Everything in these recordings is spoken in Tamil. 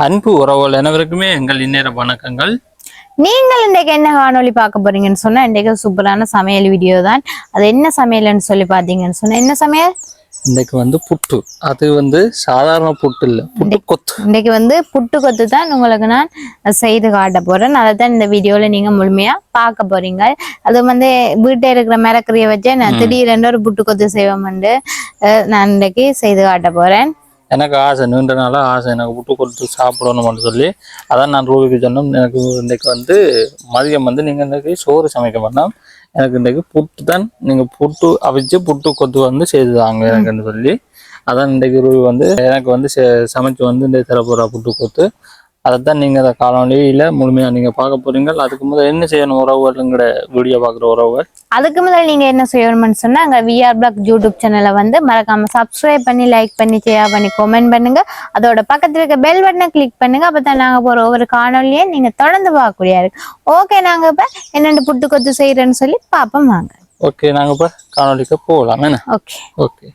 அன்பு உறவுகள் அனைவருக்குமே எங்கள் இந்நேர வணக்கங்கள். நீங்கள் இன்றைக்கு என்ன காணொலி பார்க்க போறீங்கன்னு சொன்னா இன்றைக்கு சூப்பரான சமையல் வீடியோ தான். அது என்ன சமையல்னு சொல்லி பாத்தீங்கன்னு சொன்னா என்ன சமையல்? இன்னைக்கு வந்து புட்டு. அது வந்து சாதாரண புட்டு இல்ல, புட்டு கொத்து. இன்னைக்கு வந்து புட்டு கொத்து தான் உங்களுக்கு நான் செய்து காட்ட போறேன். அதை தான் இந்த வீடியோல நீங்க முழுமையா பார்க்க போறீங்க. அது வந்து வீட்டை இருக்கிற மிரக்கறியை வச்சு நான் திடீரென்று ஒரு புட்டு கொத்து செய்வோம் நான் இன்னைக்கு செய்து காட்ட போறேன். எனக்கு ஆசை, நீண்ட நாளா ஆசை எனக்கு புட்டு கொடுத்து சாப்பிடணும்னு சொல்லி அதான் நான் ரூபிக்கு சொன்னோம். எனக்கு இன்னைக்கு வந்து மதியம் வந்து நீங்கள் இன்னைக்கு சோறு சமைக்க வேண்டாம், எனக்கு இன்றைக்கு புட்டு தான், நீங்கள் புட்டு அவிச்சு புட்டு கொத்து வந்து செய்துதாங்க எனக்குன்னு சொல்லி அதான் இன்றைக்கு ரூபி வந்து எனக்கு வந்து சமைச்சு வந்து இந்த தரப்போகிற புட்டு கொத்து. அதைத்தான் நீங்கள் அந்த காலநிலையில முழுமையாக நீங்கள் பார்க்க போறீங்க. அதுக்கு முதல் என்ன செய்யணும் உறவுகளுங்கிற வீடியோ பார்க்குற உறவுகள்? அதுக்கு முதல் நீங்கள் என்ன செய்யணும்னு சொன்னால் அங்கே விஆர் பிளாக் யூடியூப் சேனலை வந்து மறக்காமல் சப்ஸ்கிரைப் பண்ணி லைக் பண்ணி ஷேர் பண்ணி கமெண்ட் பண்ணுங்க. அதோட பக்கத்தில் இருக்க பெல் பட்டனை கிளிக் பண்ணுங்க. அப்போ தான் நாங்கள் போகிற ஒவ்வொரு காணொலியை நீங்கள் தொடர்ந்து பார்க்கக்கூடிய இருக்கு. ஓகே, நாங்கள் இப்போ என்னென்ன புட்டு கொத்து செய்கிறேன்னு சொல்லி பார்ப்போம் வாங்க. ஓகே, நாங்கள் இப்போ காணொலிக்கு போகலாம். என்ன? ஓகே ஓகே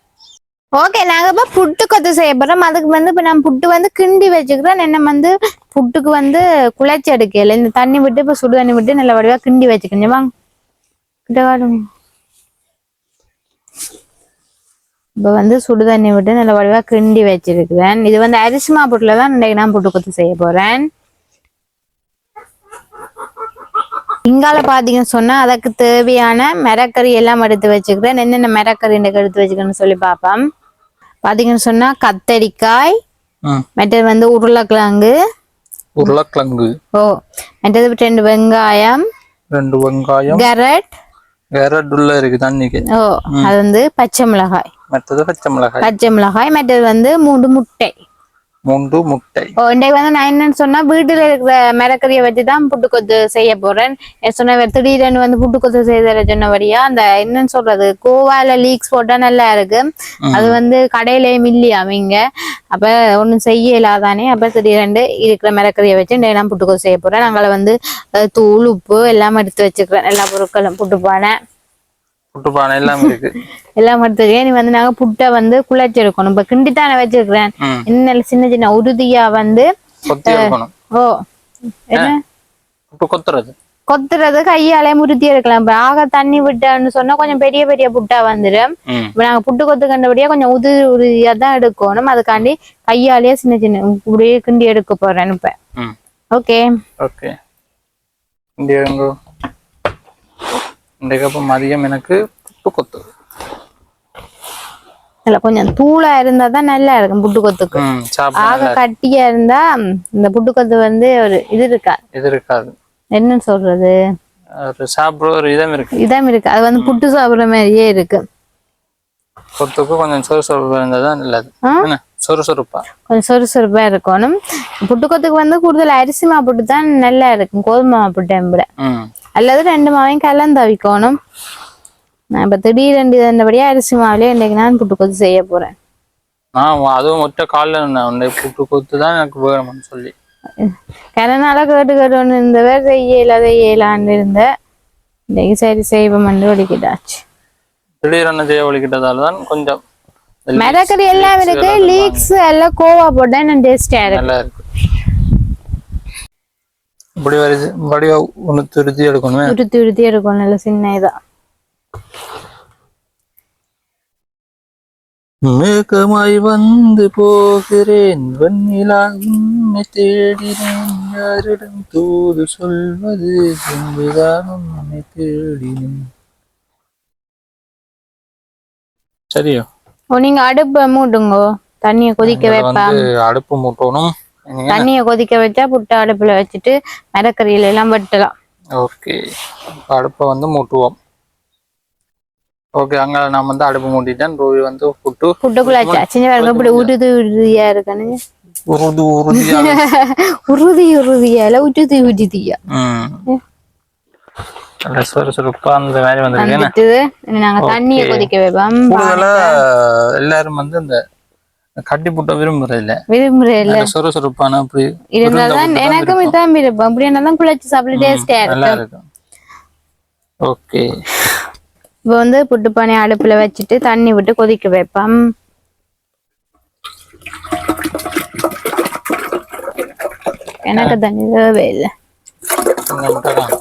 ஓகே, நாங்கள் இப்போ புட்டு கொத்து செய்ய போகிறோம். அதுக்கு வந்து இப்போ நான் புட்டு வந்து கிண்டி வச்சுக்கிறேன். என்ன வந்து புட்டுக்கு வந்து குழைச்சி எடுக்கல, இந்த தண்ணி விட்டு இப்போ சுடு தண்ணி விட்டு நல்ல வடிவாக கிண்டி வச்சுக்கணும். வாங்க கிட்ட காடுங்க. இப்போ வந்து சுடு தண்ணி விட்டு நல்ல வடிவாக கிண்டி வச்சிருக்கிறேன். இது வந்து அரிசி மாப்புட்டில் தான் இன்றைக்கு நான் புட்டு கொத்து செய்ய போகிறேன். இங்கால பார்த்தீங்கன்னு சொன்னால் அதுக்கு தேவையான மிரக்கறி எல்லாம் எடுத்து வச்சுக்கிறேன். என்னென்ன மிரக்கறி இன்றைக்கு எடுத்து வச்சுக்கணும்னு சொல்லி பார்ப்போம். பார்த்தீங்கன்னு சொன்னால் கத்தரிக்காய், மற்றது வந்து உருளைக்கிழங்கு, மற்றது 2 வெங்காயம், கேரட் உள்ள இருக்கு தண்ணிக்கு. அது வந்து பச்சை மிளகாய், மற்றது வந்து 3 முட்டை. இன்றைக்கு வந்து நான் என்னன்னு சொன்னா வீட்டுல இருக்கிற மிரக்கறியை வச்சுதான் புட்டு கொத்து செய்ய போறேன். சொன்ன திடீர்னு வந்து புட்டு கொத்து செய்த சொன்னபடியா அந்த என்னன்னு சொல்றது கோவால லீக்ஸ் போட்டா நல்லா இருக்கு. அது வந்து கடையிலயும் இல்லையா அவங்க, அப்ப ஒண்ணும் செய்ய இல்லாதானே. அப்ப திடீர்னு இருக்கிற மிரக்கறியை வச்சு நான் புட்டு கொத்து செய்ய போறேன். நாங்கள வந்து தூள் உப்பு எல்லாம் எடுத்து வச்சுக்கிறேன். எல்லா பொருட்களும் புட்டுப்பானை எல்லாம் இருக்கு, எல்லாம் எடுத்துக்கேன். நீ வந்து நாங்க புட்டை வந்து குழைச்சி எடுக்கணும். இப்ப கிண்டித்தானே வச்சிருக்கிறேன். இன்னும் சின்ன சின்ன உறுதியா வந்து கொத்துறது கையாலே முறுத்தி எடுக்கலாம். இப்ப ஆக தண்ணி விட்டான்னு சொன்னா கொஞ்சம் பெரிய பெரிய புட்டா வந்துடும். இப்ப நாங்க புட்டு கொத்து கண்டபடியா கொஞ்சம் உறுதியா தான் எடுக்கணும். அதுக்காண்டி கையாலேயே சின்ன சின்ன இப்படியே கிண்டி எடுக்க போறேன் இப்ப. ஓகே ஓகே, மதியம் எனக்கு புட்டு கொத்து கொஞ்சம் தூளா இருந்தா தான் நல்லா இருக்கும் புட்டு கொத்துக்கு. ஆக கட்டியா இருந்தா இந்த புட்டு கொத்து வந்து ஒரு இது இருக்காது. என்னன்னு சொல்றது, சாப்பிடுற ஒரு இதம் இருக்கு. அது வந்து புட்டு சாப்பிடுற மாதிரியே இருக்கு. கொத்துக்கு கொஞ்சம் சுறுசுறுப்பா இருந்தாதான் நல்லது. கொஞ்சம் சுறுசுறுப்பா இருக்கணும். புட்டு கொத்துக்கு வந்து கூடுதல் அரிசி மாப்புட்டு தான் நல்லா இருக்கும், கோதுமை மாப்புட்டை விட. அல்லது 2 மாவையும் கலந்து அவிக்கணும். நான் இப்ப திடீரெண்டபடியா அரிசி மாவுலயே இன்னைக்கு நான் புட்டு கொத்து செய்ய போறேன். அதுவும் ஒற்ற காலில் புட்டு கொத்து தான் எனக்கு வேணும்னு சொல்லி கனநாள கேட்டு ஒண்ணு இருந்தவர் செய்யலான்னு இருந்த. இன்னைக்கு சரி செய்வோம் ஒழிக்கிட்டாச்சு. திடீரென செய்ய ஒழிக்கிட்டதாலதான் கொஞ்சம் மிரக்கறி எல்லாம் இருக்கு. லீக்ஸ் எல்லாம் கோவா போட்டா நான் டேஸ்டா இருக்கு. இப்படி வருது வடிவா உருத்தி எடுக்கணும். நல்ல சின்ன இதா. மேகமாய் வந்து போகிறேன், வெண்ணிலா உன்னை தேடினேன், யாரிடம் தூது சொல்வது, என்றுதான் உன்னை தேடினேன். சரியோ? நீங்க அடுப்பை மூட்டுங்கோ, தண்ணிய கொதிக்க வைப்பேன். அடுப்பு மூட்டணும். தண்ணிய கொதிக்க வச்சா புட்டு அடுப்புல வச்சுட்டு மிரக்கறியில எல்லாம் வெட்டலாம். ஓகே, அடுப்பை வந்து மூட்டுவோம். ஓகே, அங்க நான் வந்து அடுப்பு மூட்டிட்டேன். ரூபி வந்து புட்டுக்குள்ள இப்படி உறுதியா இருக்கானு உறுதியா உறுதியா சுறுசுறுப்பா அந்த மாதிரி வந்து நாங்க தண்ணிய கொதிக்க வைப்போம். எல்லாரும் வந்து இந்த கட்டி புட்ட விரும்புறதில்ல சுறுசுறுப்பான அப்படி இருந்தாதான் எனக்கும் இதான் விருப்பம். அப்படி என்னதான் குழைச்சு சாப்பிட்டு டேஸ்டா இருக்கும். ஓகே, இப்ப வந்து புட்டுப்பானை அடுப்புல வச்சுட்டு தண்ணி விட்டு கொதிக்க வைப்போம். எனக்கு தண்ணி தேவை இல்லை.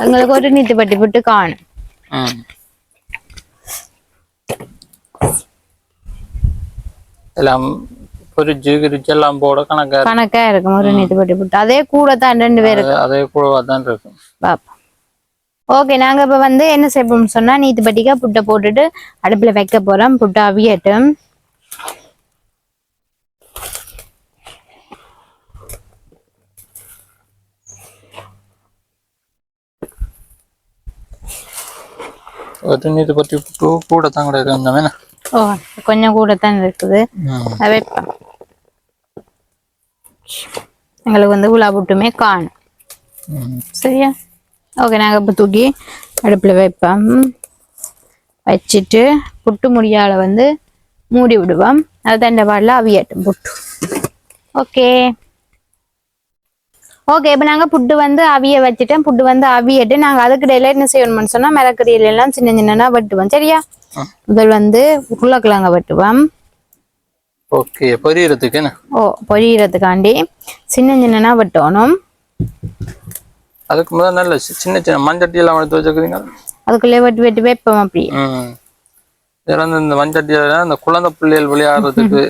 எங்களுக்கு ஒரு நீத்து பட்டி போட்டு காணும். எல்லாம் பொரிச்சு கிரிச்சு எல்லாம் போட கணக்கா இருக்கும். ஒரு நீத்து பட்டி போட்டு அதே கூட தான் 2 பேருக்கு அதே கூட தான் இருக்கும். பாப்பா ஓகே, நாங்க இப்ப வந்து என்ன செய்வோம்னு சொன்னா நீத்து பட்டிக்கா புட்டை போட்டுட்டு அடுப்புல வைக்க போறோம். புட்டை அவியட்டும். ஒரு நீத்து பட்டி புட்டு கூட தான் கிடையாது. ஓ கொஞ்சம் கூட தான் இருக்குது. வைப்பேன். எங்களுக்கு வந்து உலா புட்டுமே காணும். சரியா? ஓகே, நாங்கள் இப்போ தூக்கி அடுப்பில் வைப்போம். வச்சுட்டு புட்டு முடியால வந்து மூடி விடுவோம். அது தண்டை பாடல அவியட்டும் புட்டு. ஓகே ஓகே, இப்போ நாங்கள் புட்டு வந்து அவிய வச்சுட்டோம். புட்டு வந்து அவியட்டு நாங்கள் அதுக்கு இடையில என்ன செய்யணும்னு சொன்னால் மிளகறியில எல்லாம் சின்ன சின்னனா வெட்டுவோம். சரியா? முதல் வந்து உருளைக்கிழங்க வெட்டுவோம். ஓகே, பொரியறதுக்கு என்ன? ஓ பொரியறதுக்காண்டி சின்ன சின்னனா வெட்டணும். அதுக்கு முதல்ல நல்ல சின்ன சின்ன மஞ்சட்டி எல்லாம் எடுத்து வச்சுக்கிறீங்க. அதுக்குள்ளே வெட்டி வெட்டி வைப்போம். அப்படி இந்த மஞ்சட்டியில அந்த குழந்தை பிள்ளைகள் விளையாடுறதுக்கு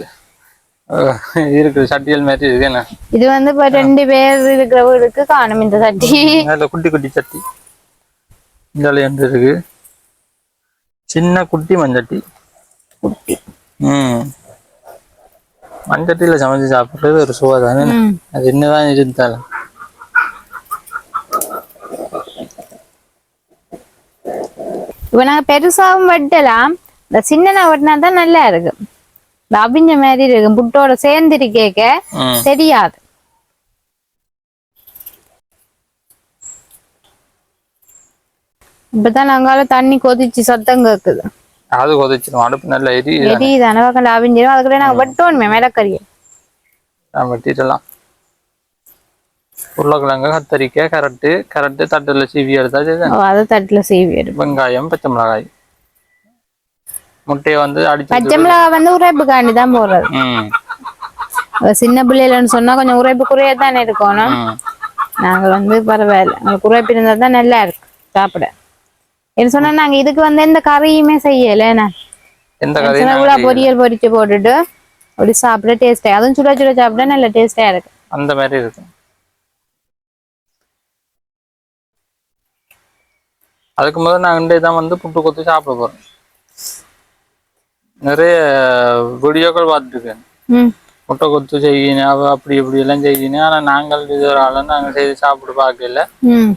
இருக்கு சட்டியல் மாதிரி இருக்கு. என்ன இது வந்து இப்ப 2 பேர் இருக்கிற வீடுக்கு காணும் இந்த சட்டி. நல்ல குட்டி குட்டி சட்டி இந்த இருக்கு. சின்ன குட்டி மஞ்சட்டி. குட்டி மஞ்சட்டியில சமைச்சு சாப்பிடுறது ஒரு சுவை தானே. அது என்னதான் இருந்தாலும் இப்ப நாங்க பெருசாவும் வெட்டலாம். இந்த சின்ன வெட்டினா தான் நல்லா இருக்கு. இந்த அவிஞ்ச மாதிரி இருக்கு. புட்டோட சேர்ந்துட்டு கேட்க தெரியாது. இப்பதான் நாங்கால தண்ணி கொதிச்சு சத்தம் கேக்குது. அது கொதிச்சிடும். அடுப்பு நல்லா எரியுது. அனவாக்கல அவிஞ்சிடும். அதுக்குள்ள நாங்க வெட்டோணுமே மிளகறியை. வெட்டிடலாம். உருளைக்கிழங்கு, கத்தரிக்காய், கரட்டு தட்டுல சீவி எடுத்தா. அது தட்டுல சீவி எடுப்போம். வெங்காயம், பச்சை மிளகாய், முட்டையை வந்து அடிச்சு. பச்சை மிளகாய் வந்து உரைப்புக்காண்டி தான் போடுறது. சின்ன பிள்ளைலன்னு சொன்னா கொஞ்சம் உரைப்பு குறையத்தானே இருக்கணும். நாங்க வந்து பரவாயில்ல, உங்களுக்கு உரைப்பு இருந்தா தான் நல்லா இருக்கு சாப்பிட. என்ன சொன்னா நாங்க இதுக்கு வந்து எந்த கறியுமே செய்யல. பொரியல் பொரிச்சு போட்டுட்டு அப்படி சாப்பிட டேஸ்டா, அதுவும் சுட சுட சாப்பிட நல்ல டேஸ்டா இருக்கு. அந்த மாதிரி இருக்கு. அதுக்கு முதல்ல நான் இன்றைய தான் வந்து புட்டு கொத்து சாப்பிட போறேன். நிறைய வீடியோக்கள் பார்த்துருக்கேன். முட்டை கொத்து செய்யணும் அப்படி இப்படி எல்லாம் செய்யணும். ஆனா நாங்கள் இதனால நாங்கள் செய்து சாப்பிட்டு பார்க்கல.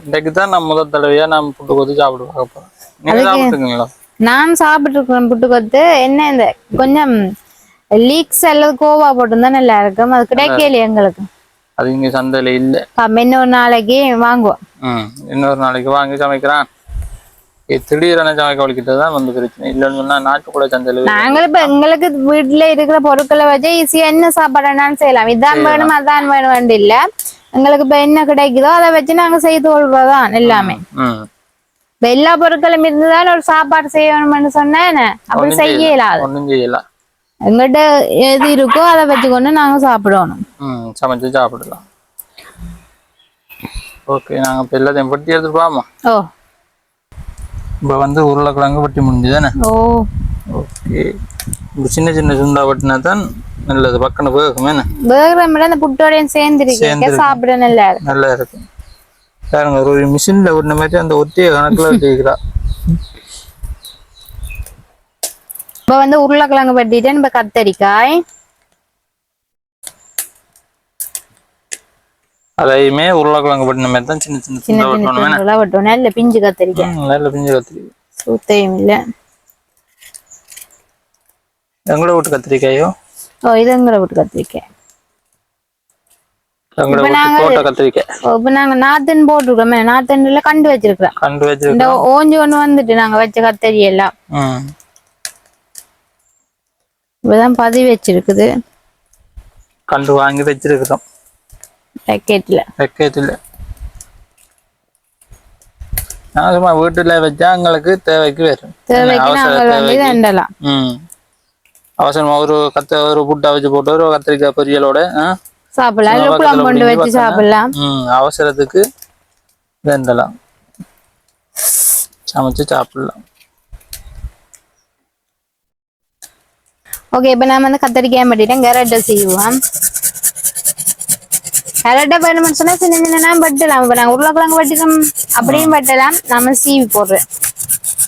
இன்றைக்கு தான் நான் முதல் தடவையா நான் புட்டு கொத்து சாப்பிட்டு பார்க்க போறேன். நீங்க சாப்பிட்டுருக்கீங்களா? நான் சாப்பிட்டு இருக்கேன் புட்டு கொத்து. என்ன இந்த கொஞ்சம் லீக்ஸ் அல்லது கோவா போட்டுருந்தா நல்லா இருக்கும். அது கிடைக்கல எங்களுக்கு. அது இங்க சந்தையில இல்ல. இன்னொரு நாளைக்கு வாங்குவோம். இன்னொரு நாளைக்கு வாங்கி சமைக்கிறான். திடீரென சமைக்கவழிக்கிட்டதான் வந்து பிரச்சனை. இல்லைன்னு சொன்னா நாட்டுக்கூட சந்தையில நாங்களும் இப்ப எங்களுக்கு வீட்டுல இருக்கிற பொருட்களை வச்சு ஈஸியா என்ன சாப்பாடுனாலும் செய்யலாம். இதான் வேணும் அதான் வேணும் இல்ல. எங்களுக்கு இப்ப என்ன கிடைக்குதோ அதை வச்சு நாங்க செய்து கொள்றதுதான் எல்லாமே. இப்ப எல்லா பொருட்களும் இருந்துதான் ஒரு சாப்பாடு செய்யணும்னு சொன்னா அப்படி செய்யலாம். ஒன்னும் செய்யலாம். எங்கிட்ட எது இருக்கோ அதை வச்சுக்கொண்டு நாங்க சாப்பிடணும். சமைச்சு சாப்பிடலாம். ஓகே, நாங்க இப்ப எல்லாத்தையும் பட்டி எடுத்துட்டு போமா. ஓ இப்போ வந்து உருளைக்கிழங்கு வட்டி முடிஞ்சுதானே? ஓகே, சின்ன சின்ன சுண்டா வட்டினா தான் நல்லது. பக்கன வேகுமே. வேகிற அந்த புட்டோடையும் சேர்ந்து சாப்பிட நல்லா இருக்கும். பாருங்க, ஒரு மிஷின்ல விடுன மாதிரி அந்த ஒத்திய கணக்குல வச்சுக்கிறா. இப்போ வந்து உருளைக்கிழங்கு வட்டிட்டு நம்ம கத்தரிக்காய் அதையுமே உருளைக்கிழங்கு பட்டின மாதிரி தான் சின்ன சின்ன சின்ன வெட்டணும். நல்ல பிஞ்சு கத்திரிக்காய். நல்ல பிஞ்சு கத்திரிக்காய். சூத்தையும் இல்ல. எங்களோட வீட்டு கத்திரிக்காயோ? ஓ இது எங்களோட வீட்டு கத்திரிக்காய். இப்ப நாங்க நாத்தன் போட்டுருக்கோம். நாத்தன்ல கண்டு வச்சிருக்கிறோம். ஓஞ்சி ஒண்ணு வந்துட்டு நாங்க வச்ச கத்தரி எல்லாம் இப்பதான் பதிவு வச்சிருக்குது. கண்டு வாங்கி வச்சிருக்கிறோம் பேக்கெட்ல. நான் சும்மா வீட்டுல வச்சா எங்களுக்கு தேவைக்கு வரும். அவசரமா ஒரு புட்டா வச்சு போட்டு ஒரு கத்திரிக்காய் பொரியலோட சாப்பிடலாம் இல்ல குழம்பு கொண்டு வச்சு சாப்பிடலாம். அவசரத்துக்கு வெந்தலாம் சமைச்சு சாப்பிடலாம். ஓகே இப்ப நான் வந்து கத்தரிக்காய் பட்டிட்டேன். கேரட்டை செய்வோம். கேரட்டை வேணும்னு சொன்னா சின்ன சின்ன பட்டலாம். இப்ப நான் உருளைக்கிழங்கு பட்டிடும் அப்படியும் பட்டலாம். நம்ம சீவி போடுறேன்.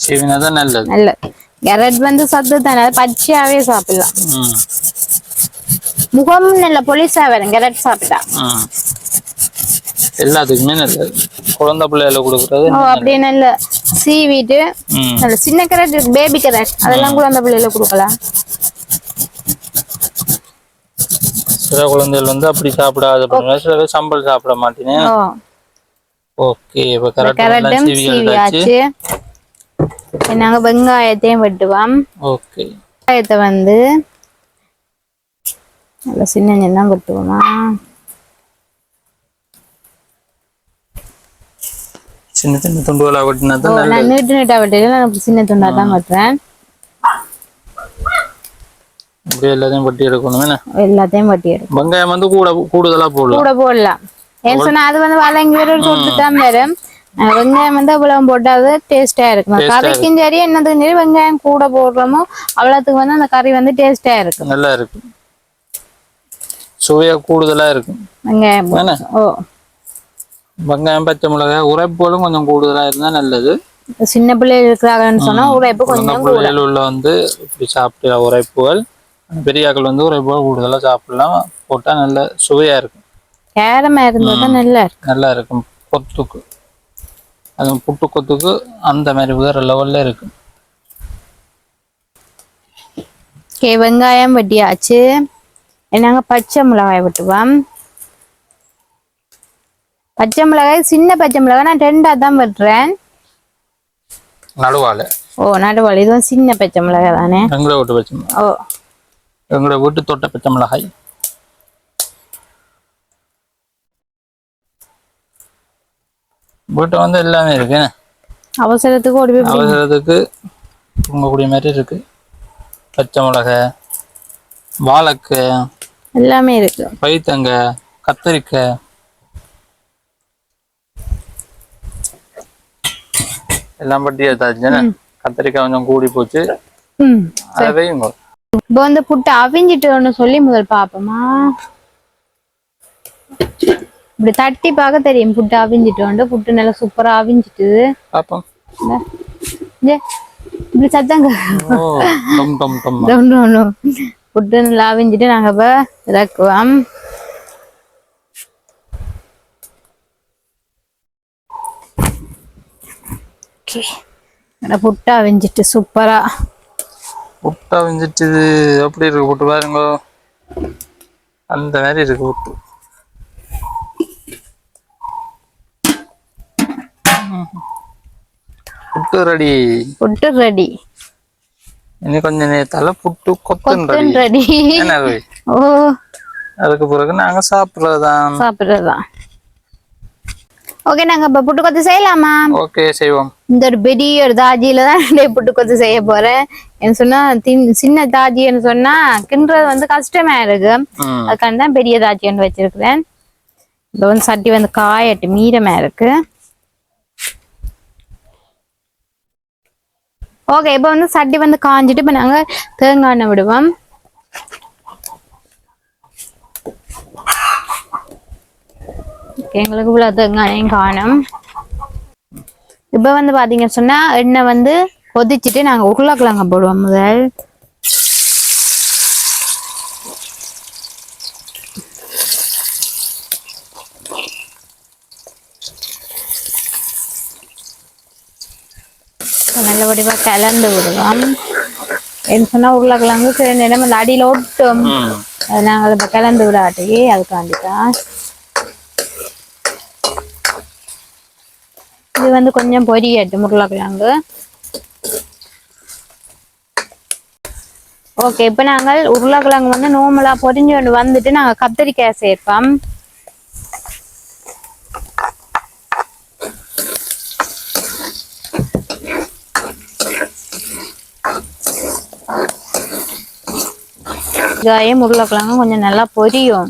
சீவினாதான் நல்லது. நல்லது. கேரட் வந்து சத்து தானே, பச்சையாவே சாப்பிடலாம். முகம் நல்ல பொலிசா வரும் கேரட் சாப்பிட்டா. எல்லாத்துக்குமே நல்லது. குழந்தை பிள்ளைல கொடுக்கறது அப்படியே நல்ல சீவிட்டு நல்ல சின்ன கேரட் பேபி கேரட் அதெல்லாம் குழந்தை பிள்ளைல கொடுக்கலாம். சில குழந்தைகள் வந்து அப்படி சாப்பிடாத சில சம்பல் சாப்பிட மாட்டேன்னு. ஓகே இப்ப கேரட்டும் சீவியாச்சு. நாங்க வெங்காயத்தையும் வெட்டுவோம். ஓகே வெங்காயத்தை வந்து நல்ல சின்ன சின்ன வெட்டுவோமா. சின்ன சின்ன துண்டுகளா வெட்டினா நான் நீட்டு நீட்டா வெட்டல, நான் சின்ன துண்டா தான் வெட்டுறேன். எல்லாத்தையும் வட்டி எடுக்கணும். எல்லாத்தையும் வட்டி எடுக்கணும். வெங்காயம் வந்து கூடுதலா போடலாம். ஏன்னு சொன்னா அது வந்து வளங்கி தொட்டு தான் வரும். வெங்காயம் வந்து அவ்வளவு போட்டாது டேஸ்டா இருக்கும். கறிக்கும் சரி என்னதுக்கும் சரி வெங்காயம் கூட போடுறோமோ அவ்வளவுக்கு வந்து அந்த கறி வந்து டேஸ்டா இருக்கும். நல்லா இருக்கும். சுவையா கூடுதலா இருக்கும் வெங்காயம். வெங்காயம் பச்சை மிளகாய் உரைப்புகளும் கொஞ்சம் கூடுதலா இருந்தா நல்லது. சின்ன பிள்ளைகள் இருக்கிறாங்கன்னு சொன்னா உரைப்பு கொஞ்சம் பிள்ளைகள் உள்ள வந்து இப்படி சாப்பிட்ட உரைப்புகள், பெரியாக்கள் வந்து உரைப்புகள் கூடுதலா சாப்பிடலாம். போட்டா நல்ல சுவையா இருக்கும். கேரமா இருந்தா நல்லா இருக்கும். கொத்துக்கு அது புட்டு கொத்துக்கு அந்த மாதிரி வேற லெவல்ல இருக்கு. வெங்காயம் வெட்டியாச்சு. நாங்க பச்சை மிளகாய் வெட்டுவோம். பச்சை மிளகாய் சின்ன பச்சை மிளகாய் நான் 2ஆ தான் வெட்டுறேன். நடுவால நடுவால இதுவும் சின்ன பச்சை மிளகாய் தானே. எங்களை வீட்டு பச்சை மிளகாய். எங்களை வீட்டு தோட்ட பச்சை மிளகாய். வீட்டை வந்து எல்லாமே இருக்கு. அவசரத்துக்கு உங்கக்கூடிய மாதிரி இருக்கு. பச்சை மிளகாய், வாழைக்காய் எல்லாமே இருக்கு. பைத்தங்காய், கத்தரிக்காய் எல்லாம் பட்டி எடுத்தாச்சுன்னா கத்தரிக்காய் கொஞ்சம் கூடி போச்சு. இப்போ வந்து புட்டு அவிஞ்சிட்டு சொல்லி முதல் பாப்போமா. இப்படி தட்டி பார்க்க தெரியும் புட்டு அவிஞ்சிட்டு. புட்டு நல்லா சூப்பரா அவிஞ்சிட்டு பாப்போம். இப்படி சத்தங்க புட்டு நல்லா அவிஞ்சிட்டு நாங்க இப்ப இறக்குவோம். புட்டு அவிஞ்சிட்டு சூப்பரா புட்டு அவிஞ்சிட்டு எப்படி இருக்கு புட்டு பாருங்க. அந்த மாதிரி இருக்கு புட்டு. புட்டு ரெடி. புட்டு ரெடி. இன்னும் கொஞ்ச நேரத்தால புட்டு கொத்தன் ரெடி. அதுக்கு பிறகு நாங்க சாப்பிடுறதுதான். ஓகே நாங்க இப்ப புட்டு கொத்து செய்யலாமா? ஓகே செய்வோம். இந்த ஒரு பெரிய ஒரு தாஜியில தான் புட்டு கொத்து செய்ய போறேன். என்ன சொன்னா சின்ன தாஜின்னு சொன்னா கிண்டுறது வந்து கஷ்டமா இருக்கு. அதுக்காண்டி தான் பெரிய தாஜின்னு வச்சிருக்கிறேன். இப்ப வந்து சட்டி வந்து காயட்டு மீதமா இருக்கு. ஓகே இப்ப வந்து சட்டி வந்து காஞ்சிட்டு இப்ப நாங்க தேங்காய் எண்ணெய் விடுவோம். எங்களுக்கு இவ்வளவு தேங்காயும் காணும். இப்ப வந்து பாத்தீங்க சொன்னா எண்ணெய் வந்து கொதிச்சுட்டு நாங்க உருளைக்கிழங்க போடுவோம். முதல் நல்ல வடிவா கலந்து விடுவோம். என்ன சொன்னா உருளைக்கிழங்கு சில நேரம் அந்த அடியில ஒட்டும். நாங்க அதை கலந்து விடாட்டி அதுக்காண்டிதான். இது வந்து கொஞ்சம் பொரியட்டும் உருளைக்கிழங்கு. ஓகே இப்ப நாங்கள் உருளைக்கிழங்கு வந்து நார்மலா பொரிஞ்சு கொண்டு வந்துட்டு நாங்க கத்திரிக்காய் சேர்ப்போம். உருளைக்கிழங்கு கொஞ்சம் நல்லா பொரியும்.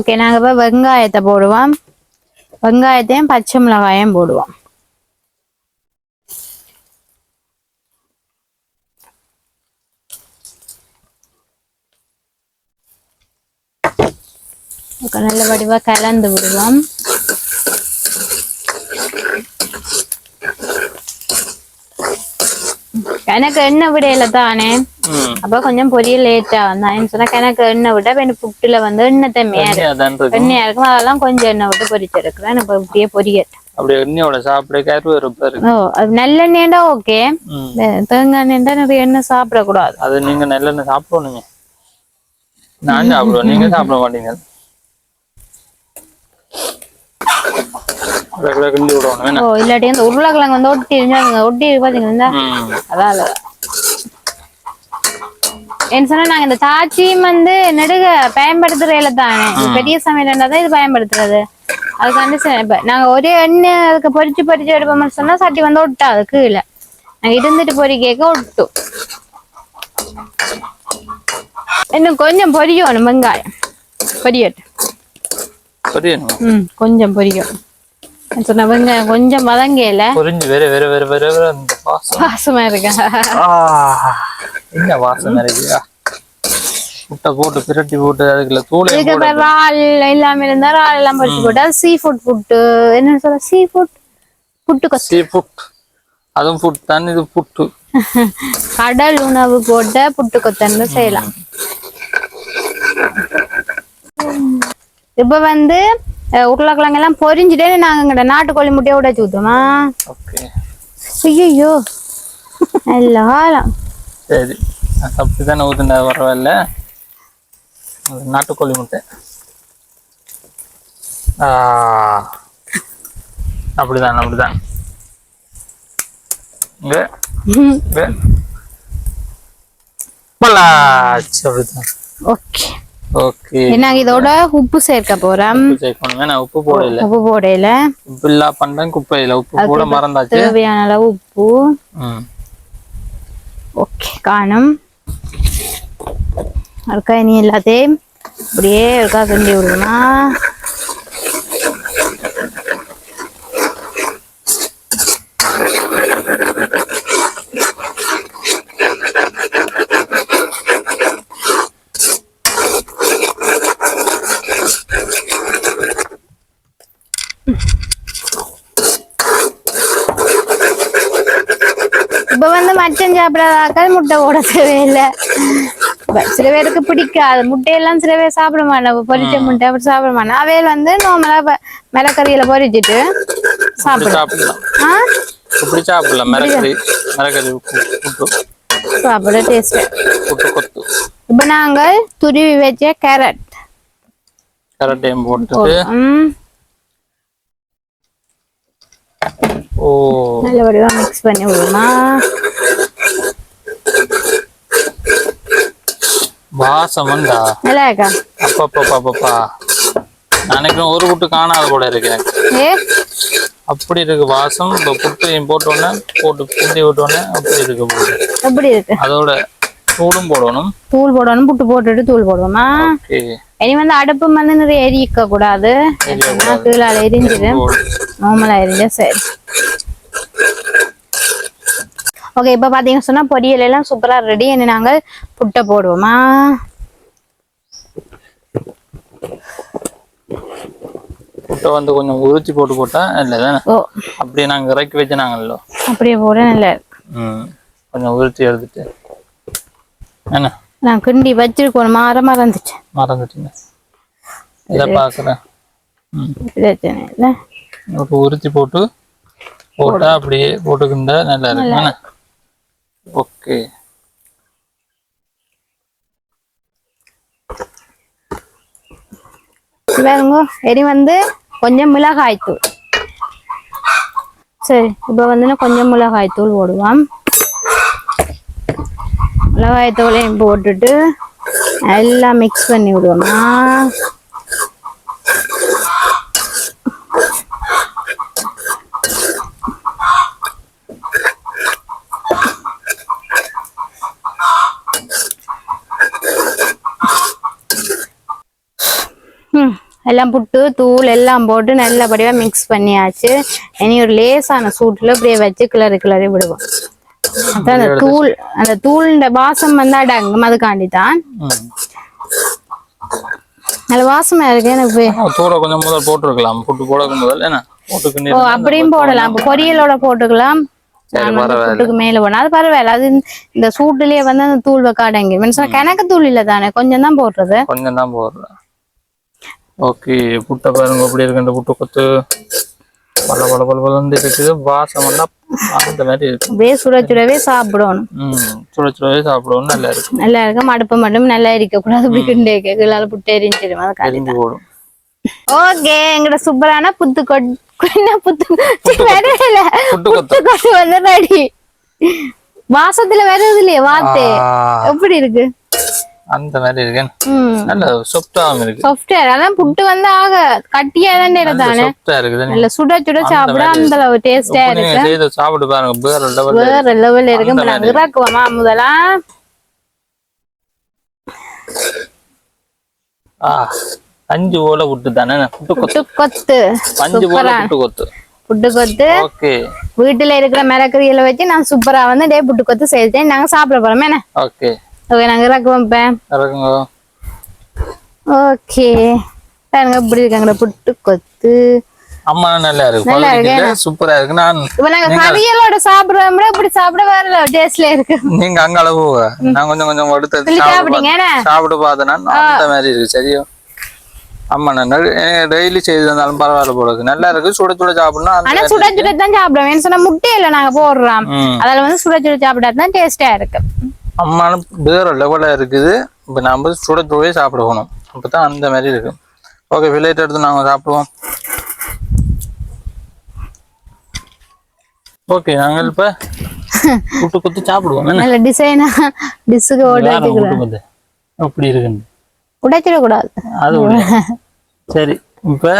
ஓகே நாங்க இப்ப வெங்காயத்தை போடுவோம். வெங்காயத்தையும் பச்சை மிளகாயும் போடுவோம். நல்ல வடிவா கலந்து விடுவோம். எனக்கு எண்ணெய் விடையில தானே, அப்ப கொஞ்சம் பொரியல் லேட்டா வந்தான் சொன்னா எனக்கு எண்ணெய் விட்டா இப்ப புட்டுல வந்து எண்ணெய் தம்மையா இருக்கும். அதெல்லாம் கொஞ்சம் எண்ணெய் விட்டு பொரிச்சிருக்கிறேன். இப்ப இப்படியே பொரியட்டு. அப்படியே எண்ணெயோட சாப்பிட ஓ அது நல்லெண்ணெய்டா ஓகே. தேங்காய் எண்ணெய்டா நிறைய எண்ணெய் சாப்பிடக்கூடாது. அது நீங்க நல்லெண்ணெய் சாப்பிடணுங்க. நான் சாப்பிடுவேன், நீங்க சாப்பிட மாட்டீங்க. இல்லாட்டி அந்த உருளைக்கிழங்கு வந்து ஒட்டி பாத்தீங்கன்னா அதான் என்ன சொன்னா நாங்க இந்த சாட்சியும் வந்து நெடுக பயன்படுத்துறதுல தானே பெரிய சமையல்ன்றதான் இது பயன்படுத்துறது. அதுக்காண்டி நாங்க ஒரே எண்ணெய் அதுக்கு பொரிச்சு எடுப்போம்னு சொன்னா சட்டி வந்து ஒட்டாது கீழே. நாங்க இருந்துட்டு பொறிக்க ஒட்டும். இன்னும் கொஞ்சம் பொரியணும். வெங்காயம் பொரியட்டு. கொஞ்சம் பொரியும் சொன்ன வெங்காயம் கொஞ்சம் வதங்கல பொரிஞ்சு வேற வேற வேற வேற வேற வாசமா இருக்கா? என்ன வாசம் இருக்கா? முட்டை போட்டு பிரட்டி போட்டு அதுக்குள்ள தூள் இறால் எல்லாமே இருந்தா இறால் எல்லாம் பொரிச்சு போட்டு அது சீ ஃபுட் புட்டு. என்ன சொல்ல சீ ஃபுட் புட்டு? சீ ஃபுட் அதுவும் ஃபுட் தான். இது புட்டு கடல் உணவு போட்ட புட்டு கொத்தன்னு செய்யலாம். இப்ப வந்து உருளைக்கிழங்கு எல்லாம் பொரிஞ்சுட்டே நாங்க நாட்டுக்கோழி முட்டையை உடைச்சு ஊத்துமா? ஐயோ நல்ல காலம். சரி அப்படித்தானே ஊத்துன பரவாயில்ல. நாட்டுக்கோழி முட்டை அப்படிதான் அப்படிதான். அப்படிதான். Okay okay. நாங்க இதோட உப்பு சேர்க்க போறோம். உப்பு போடல. உப்பு இல்ல பண்றேன் குப்பையில உப்பு போட மறந்தாச்சு. தேவையான அளவு உப்பு. ஓகே காணும். இருக்கா இனி எல்லாத்தையும் அப்படியே இருக்கா கிண்டி விடணும். இப்ப வந்து மட்டன் சாப்பிடாதாக்கள் முட்டை போட தேவையில்லை. சில பேருக்கு பிடிக்காது முட்டையெல்லாம். சில பேர் சாப்பிட மாட்டேன். பொரிச்ச முட்டை அப்படி சாப்பிட மாட்டேன். அவையில் வந்து நார்மலா மிளகறியில பொரிச்சிட்டு சாப்பிடலாம். சாப்பிட டேஸ்ட். இப்ப நாங்கள் துருவி வச்ச கேரட் போட்டு நல்லபடியா மிக்ஸ் பண்ணி விடுமா? வாசம் வந்தா நல்லா இருக்கா? அப்பப்பா நினைக்கிறேன் ஒரு புட்டு காணாத கூட இருக்கு எனக்கு. அப்படி இருக்கு வாசம். இப்போ புட்டையும் போட்டோன்னே போட்டு புட்டி விட்டோன்னே அப்படி இருக்கு. எப்படி இருக்கு? அதோட தூளும் போடணும். தூள் போடணும். புட்டு போட்டுட்டு தூள் போடுவோமா? இனி வந்து அடுப்பு வந்து நிறைய எரிக்க கூடாது. கீழே எரிஞ்சிடு. நார்மலா எரிஞ்சா சரி. ஓகே இப்ப பாத்தீங்கன்னா சொன்னா பொரியல் எல்லாம் சூப்பரா ரெடி. என்ன நாங்க புட்டை போடுவோமா? புட்டை வந்து கொஞ்சம் உரிச்சி போட்டு போட்டா இல்லதானே? அப்படியே நாங்க இறக்கி வச்சுனாங்கல்ல அப்படியே போட நல்லா இருக்கு. கொஞ்சம் உரிச்சி எடுத்துட்டு என்ன நான் கிண்டி வச்சிருக்கோம். மறந்துட்டேன். இதை பாக்குறேன். பிரச்சனை இல்லை. உரிச்சி போட்டா அப்படியே போட்டுக்கிண்டா நல்லா இருக்கு. ஓகே எரி வந்து கொஞ்சம் மிளகாய் தூள். சரி இப்ப வந்து கொஞ்சம் மிளகாய் தூள் போடுவோம். மிளகாய் தூளையும் போட்டுட்டு எல்லாம் மிக்ஸ் பண்ணி விடுவோமா? எல்லாம் புட்டு தூள் எல்லாம் போட்டு நல்லபடியா மிக்ஸ் பண்ணியாச்சு. இனி ஒரு லேசான சூட்டுல அப்படியே வச்சு கிளறி விடுவோம். அதான் அந்த தூள் வாசம் வந்து அடங்கும். அதுக்காண்டி தான் நல்ல வாசமா இருக்கு. எனக்கு தூள கொஞ்சம் முதல் போட்டுருக்கலாம். புட்டு போடக்கு முதல் என்ன போட்டுக்கு அப்படியும் போடலாம். பொரியலோட போட்டுக்கலாம். புட்டுக்கு மேல போனா அது பரவாயில்ல. அது இந்த சூட்டுலயே வந்து அந்த தூள் வைக்க அடங்கி கணக்கு தூள் இல்ல தானே, கொஞ்சம் தான் போடுறது. கொஞ்சம் தான் போடுறேன். ஓகே, புட்டை பாருங்க எப்படி இருக்கு. இந்த புட்டு கொத்து பல பல பல பலந்து இருக்குது. வாசம் அந்த மாதிரி இருக்கு. அப்படியே சுடவே சாப்பிடணும். சுடவே சாப்பிடணும். நல்லா இருக்கு. நல்லா இருக்கும். அடுப்பு மட்டும் நல்லா இருக்க கூடாது. அப்படி கிண்டே புட்டு எரிஞ்சிடும். அது போடும். ஓகே, எங்கட சூப்பரான புட்டு வந்து ரெடி. வாசத்துல வருது இல்லையா வார்த்தை, எப்படி இருக்கு? அந்த மாதிரி இருக்கு. நல்ல சாஃப்டாவும் இருக்கு. சாஃப்டா அதான் புட்டு வந்து ஆக கட்டியா தான் தானே சாஃப்டா இருக்குது. நல்ல சுட சாப்பிட அந்த அளவு டேஸ்டா இருக்கு. செய்து சாப்பிட்டு பாருங்க. வேற லெவல்ல இருக்கு. நாங்க இறக்குவோமா முதல்ல? அஞ்சு ஓலை புட்டு தானே புட்டு கொத்து. அஞ்சு ஓலை புட்டு கொத்து. ஓகே, வீட்டுல இருக்கிற மிளகறிகளை வச்சு நான் சூப்பரா வந்து டே புட்டு கொத்து செய்தேன். நாங்க சாப்பிட போறோம். என்ன ஓகே ஓகே, நாங்க இறக்குவோம். ஓகே பாருங்க எப்படி இருக்காங்க புட்டு கொத்து. அம்மா நல்லா இருக்கு. சூப்பரா இருக்கு. நான் இப்ப நாங்க கறியலோட சாப்பிடுறோம். இப்படி சாப்பிட வேற டேஸ்ட்ல இருக்கு. நீங்க அங்க அளவு நான் கொஞ்சம் கொஞ்சம் எடுத்து சாப்பிட்டு பார்த்தேன்னா அந்த மாதிரி இருக்கு. சரியோ ஆமா, நான் டெய்லி செய்து வந்தாலும் பரவாயில்ல போடுறது. நல்லா இருக்கு. சுட சாப்பிடணும். ஆனா சுட தான் சாப்பிடுவேன். சொன்னா முட்டையில நாங்க போடுறோம். அதுல வந்து சுட சாப்பிடாதான் டேஸ்டா இருக்கு. அம்மான வேற லெவலா இருக்குது. இப்ப நாம சுடவே சாப்பிடுவோம். அப்பதான் அந்த மாதிரி இருக்கு. ஓகே, பிளேட் எடுத்து நாங்க சாப்பிடுவோம். ஓகே, நாங்க இப்ப புட்டு கொத்து சாப்பிடுவோம். நல்ல டிசைனா டிஸ்ஸுக்கு ஓட அப்படி இருக்கு. உடைச்சிடக்கூடாது. அது சரி. இப்ப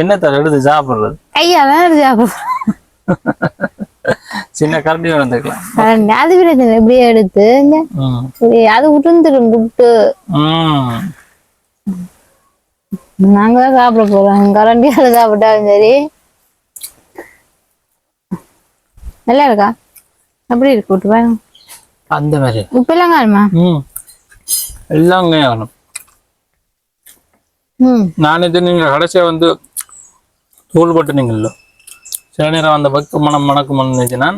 என்ன தர எடுத்து சாப்பிடுறது? கையாதான் சாப்பிடுறோம். சின்ன கரண்டியும் வந்துக்கலாம். அது பிரச்சனை. இப்படியே எடுத்து அது உருந்துடும் புட்டு. நாங்க சாப்பிட போறோம். கரண்டியால சாப்பிட்டாலும் சரி. நல்லா இருக்கா? அப்படி இருக்கு புட்டு பாருங்க. அந்த மாதிரி உப்பு எல்லாம் காணுமா? எல்லாம் காணும். நான் இது நீங்க கடைசியா வந்து தூள் போட்டுனீங்கல்ல, சில நேரம் அந்த பக்க மணக்கு மணந்துச்சுன்னா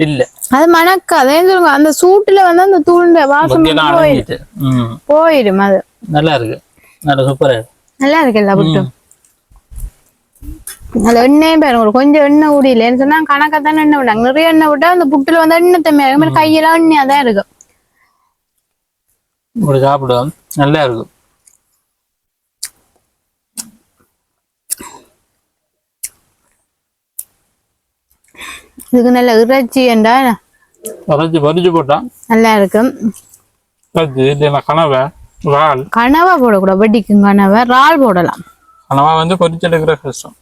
இல்ல அது மணக்க அதே அந்த சூட்டுல வந்து அந்த தூள் வாசம் போயிடும். அது நல்லா இருக்கு. நல்ல சூப்பரா இருக்கு. நல்லா இருக்கு. எல்லா புட்டும் அதுல எண்ணெயும் பாருங்க. கொஞ்சம் எண்ணெய் ஊடியிலன்னு சொன்னா கணக்காத்தானே எண்ணெய் விடாங்க. நிறைய எண்ணெய் விட்டா அந்த புட்டுல வந்து எண்ணெய் தம்மையாக கையெல்லாம் எண்ணெயா தான் இருக்கு. இப்படி சாப்பிடுவோம். நல்லா இருக்கும். இதுக்கு நல்ல இறைச்சி என்றா பறிச்சு போட்டா நல்லா இருக்கும். கனவா போடக்கூடாது. வட்டிக்கும் கனவா இறால் போடலாம். கனவா வந்து பொரிச்செடுக்கிற கஷ்டம்.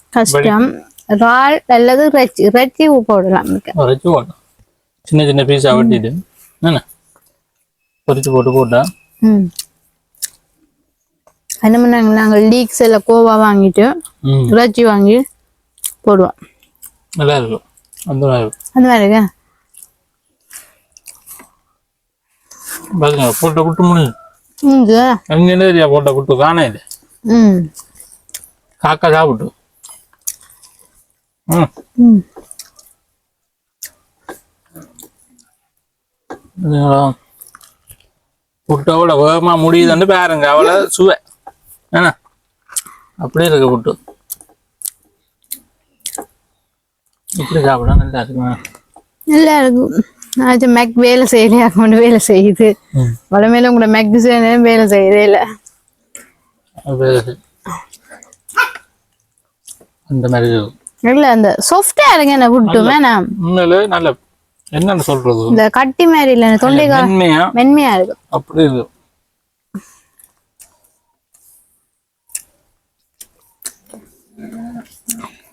இறால் அல்லது இறைச்சி போடலாம். இறைச்சி போடலாம். சின்ன சின்ன பீஸா வெட்டிட்டு என்ன பொரிச்சு போட்டா என்ன பண்ணாங்க, நாங்கள் லீக்ஸ் எல்லாம் கோவா வாங்கிட்டு இறைச்சி வாங்கி போடுவோம். நல்லா இருக்கும். அந்த மாதிரி இருக்கா பாருங்க. போட்ட புட்டு முடிஞ்சு போட்ட புட்டு காண இல்லை. காக்கா சாப்பிட்டு புட்டு அவ்வளோ வேகமா முடியுதுன்னு பாருங்க. அவ்வளோ சுவை என்ன அப்படியே இருக்கு புட்டு. இப்படி சாப்பிட நல்லா இருக்குமா? நல்லா இருக்கும். நான் மேக் வேலை செய்யலையா கொண்டு வேலை செய்யுது. வளமையில உங்களோட மேக் டிசைன் வேலை செய்யறே இல்லை. அந்த மாதிரி இல்ல அந்த சாஃப்டா இருங்க. என்ன புட்டு வேணாம். உண்மையிலே நல்ல என்னன்னு சொல்றது, இந்த கட்டி மாதிரி இல்ல, தொண்டைக்கா மென்மையா இருக்கு. அப்படி இருக்கு.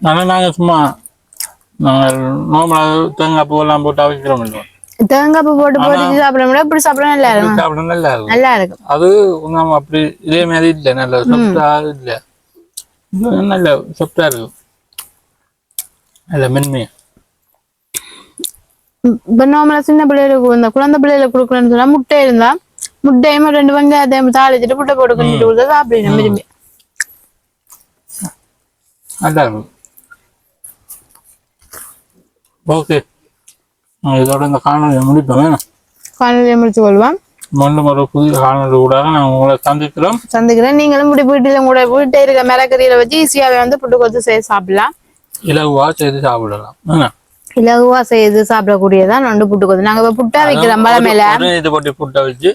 ஆனா நாங்க சும்மா தேங்காய் பூ எல்லாம் போட்டு அவிக்கிறோம். தேங்காய் பூ போட்டு போட்டு சாப்பிட இப்படி சாப்பிட நல்லா இருக்கும். சாப்பிட நல்லா இருக்கும். நல்லா இருக்கும். அது நம்ம அப்படி இதே மாதிரி இல்ல. நல்ல சாப்பிட்டா இல்ல இது நல்ல சொப்டா இருக்கு நல்ல மென்மையா. இப்போ நார்மலா சின்ன பிள்ளைகளுக்கு இந்த குழந்தை பிள்ளைகளுக்கு கொடுக்குறேன்னு சொன்னா முட்டை இருந்தா முட்டையும் 2 வெங்காயத்தையும் தாளிச்சிட்டு முட்டை போட்டு கட்டிட்டு கொடுத்தா சாப்பிடணும் விரும்பி. நல்லா இருக்கும். ஓகே, இதோட இந்த காணொலியை முடிப்போம். வேணும் காலையில முடிச்சு கொள்வோம். மீண்டும் ஒரு புதிய காணொலி கூட நான் உங்களை சந்திக்கிறேன். நீங்களும் வீட்டில் கூட வீட்டை இருக்க மிளகறியில வச்சு ஈஸியாவே வந்து புட்டு கொத்து செய்து சாப்பிடலாம். இலகுவா செய்து சாப்பிடலாம். இலகுவா செய்து சாப்பிடக்கூடியதான் நண்டு புட்டு கொத்து. நாங்க இப்ப புட்டா வைக்கிறோம் மலை மேல இது போட்டு புட்டை வச்சு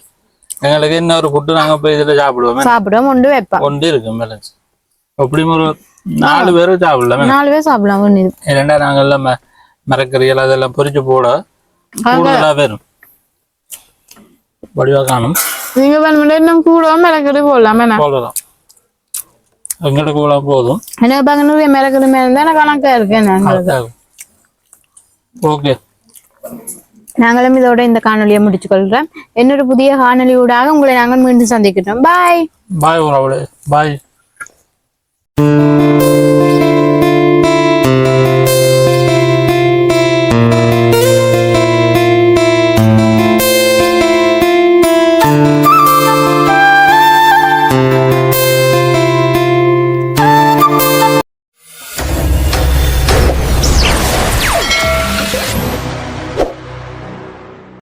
எங்களுக்கு இன்னொரு புட்டு நாங்க போய் இதுல சாப்பிடுவோம். ஒன்று வைப்போம். ஒன்று இருக்கு மேல எப்படியும் ஒரு 4 பேரும் சாப்பிடலாம். 4 பேர் சாப்பிடலாம். ஒன்று இரண்டா நாங்கெல்லாம் மரக்கறிகள் அதெல்லாம் பொரிச்சு போட கூடுதலா வரும். வடிவா காணும். நீங்க இன்னும் கூட மிளகறி போடலாம். போடலாம். எங்களுக்கு கூட போதும். எனக்கு பாக்க மிளகறி மேல இருந்தா எனக்கு கணக்கா இருக்கு. ஓகே, நாங்களும் இதோட இந்த காணொலியை முடிச்சு கொள்றோம். இன்னொரு புதிய காணொலியூடாக உங்களை நாங்கள் மீண்டும் சந்திக்கிறோம். பாய் பாய் உறவுகளே, பாய்.